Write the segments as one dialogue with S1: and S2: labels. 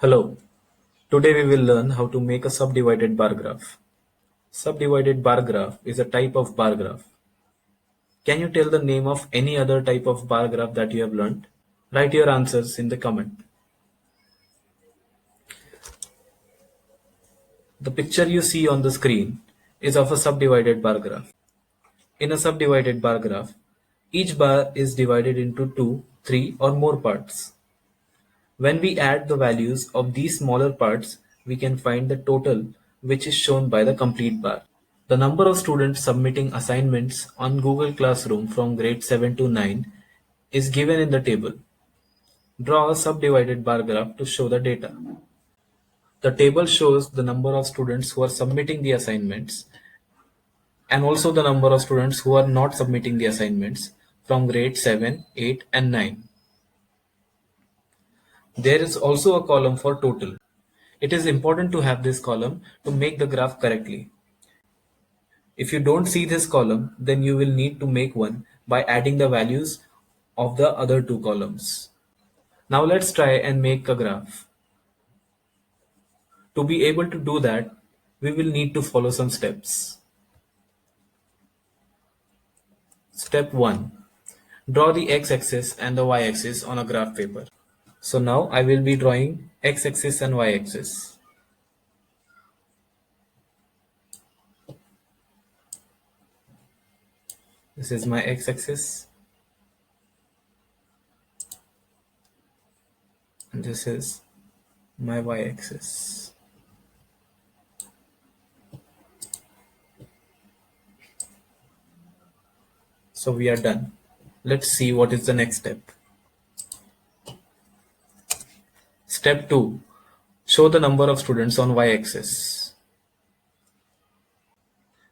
S1: Hello, today we will learn how to make a subdivided bar graph. Subdivided bar graph is a type of bar graph. Can you tell the name of any other type of bar graph that you have learned? Write your answers in the comment. The picture you see on the screen is of a subdivided bar graph. In a subdivided bar graph, each bar is divided into two, three or more parts. When we add the values of these smaller parts, we can find the total, which is shown by the complete bar. The number of students submitting assignments on Google Classroom from grade 7 to 9 is given in the table. Draw a subdivided bar graph to show the data. The table shows the number of students who are submitting the assignments and also the number of students who are not submitting the assignments from grade 7, 8 and 9. There is also a column for total. It is important to have this column to make the graph correctly. If you don't see this column, then you will need to make one by adding the values of the other two columns. Now let's try and make a graph. To be able to do that, we will need to follow some steps. Step 1. Draw the x-axis and the y-axis on a graph paper. So now I will be drawing x-axis and y-axis. This is my x-axis and this is my y-axis. So we are done. Let's see what is the next step. Step 2. Show the number of students on y-axis.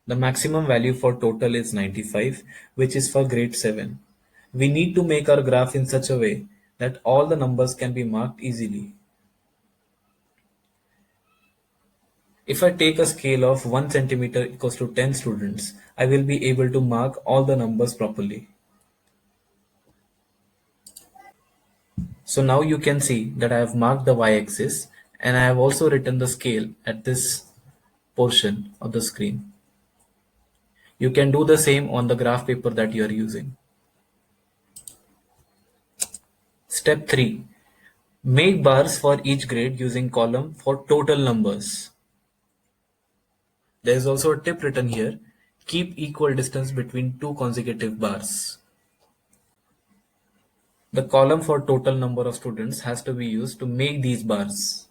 S1: The maximum value for total is 95, which is for grade 7. We need to make our graph in such a way that all the numbers can be marked easily. If I take a scale of 1 centimeter equals to 10 students, I will be able to mark all the numbers properly. So now you can see that I have marked the y-axis and I have also written the scale at this portion of the screen. You can do the same on the graph paper that you are using. Step 3. Make bars for each grade using column for total numbers. There is also a tip written here. Keep equal distance between two consecutive bars. The column for total number of students has to be used to make these bars.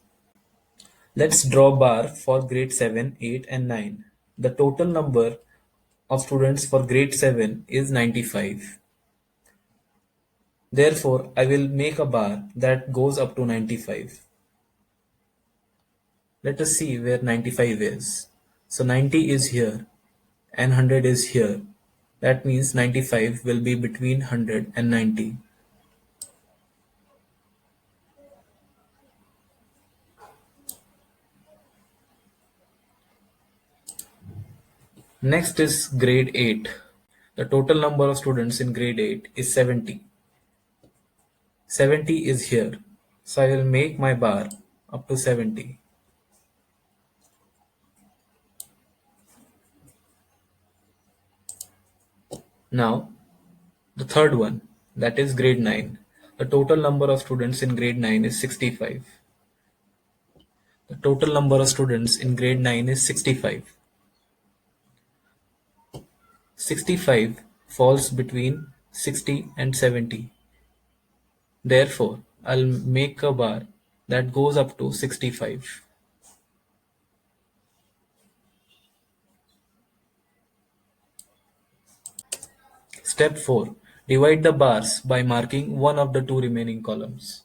S1: Let's draw bar for grade 7, 8 and 9. The total number of students for grade 7 is 95. Therefore, I will make a bar that goes up to 95. Let us see where 95 is. So 90 is here and 100 is here. That means 95 will be between 100 and 90. Next is grade 8. The total number of students in grade 8 is 70. 70 is here. So I will make my bar up to 70. Now, the third one, that is grade 9. The total number of students in grade 9 is 65. The total number of students in grade 9 is 65. 65 falls between 60 and 70. Therefore, I'll make a bar that goes up to 65. Step 4. Divide the bars by marking one of the two remaining columns.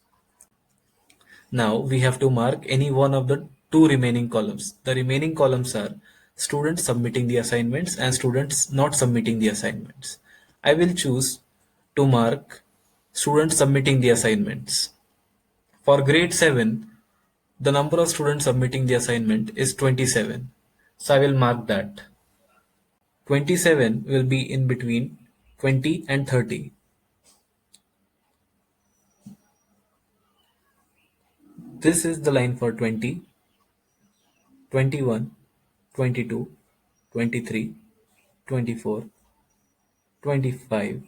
S1: Now we have to mark any one of the two remaining columns. The remaining columns are students submitting the assignments and students not submitting the assignments. I will choose to mark students submitting the assignments. For grade 7, the number of students submitting the assignment is 27. So I will mark that. 27 will be in between 20 and 30. This is the line for 20, 21, 22, 23, 24, 25,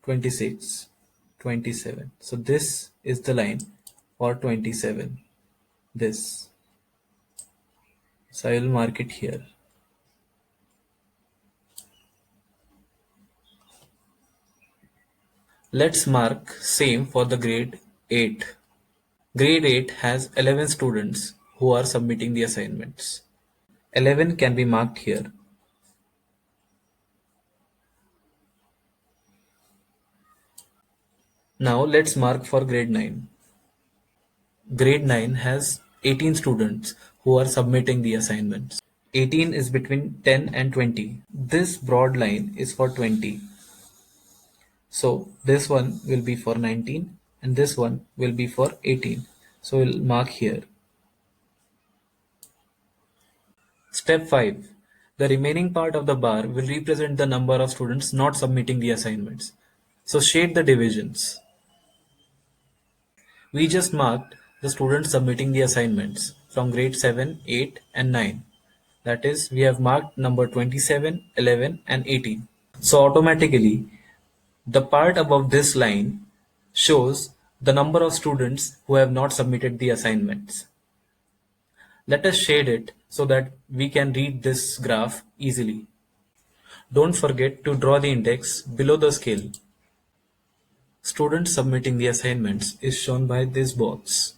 S1: 26, 27. So this is the line for 27. This. So I will mark it here. Let's mark same for the grade 8. Grade 8 has 11 students who are submitting the assignments. 11 can be marked here. Now let's mark for grade 9. Grade 9 has 18 students who are submitting the assignments. 18 is between 10 and 20. This broad line is for 20. So this one will be for 19 and this one will be for 18. So we'll mark here. Step 5. The remaining part of the bar will represent the number of students not submitting the assignments. So shade the divisions. We just marked the students submitting the assignments from grade 7, 8 and 9. That is, we have marked number 27, 11 and 18. So automatically, the part above this line shows the number of students who have not submitted the assignments. Let us shade it so that we can read this graph easily. Don't forget to draw the index below the scale. Students submitting the assignments is shown by this box,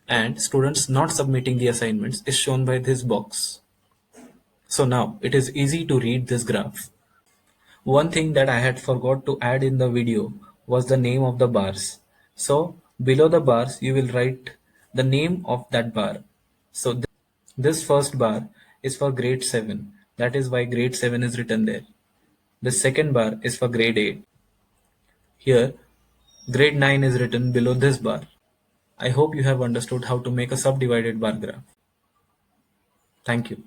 S1: and students not submitting the assignments is shown by this box. So now it is easy to read this graph. One thing that I had forgot to add in the video was the name of the bars. So below the bars you will write the name of that bar. So this first bar is for grade 7. That is why grade 7 is written there. The second bar is for grade 8. Here grade 9 is written below this bar. I hope you have understood how to make a subdivided bar graph. Thank you.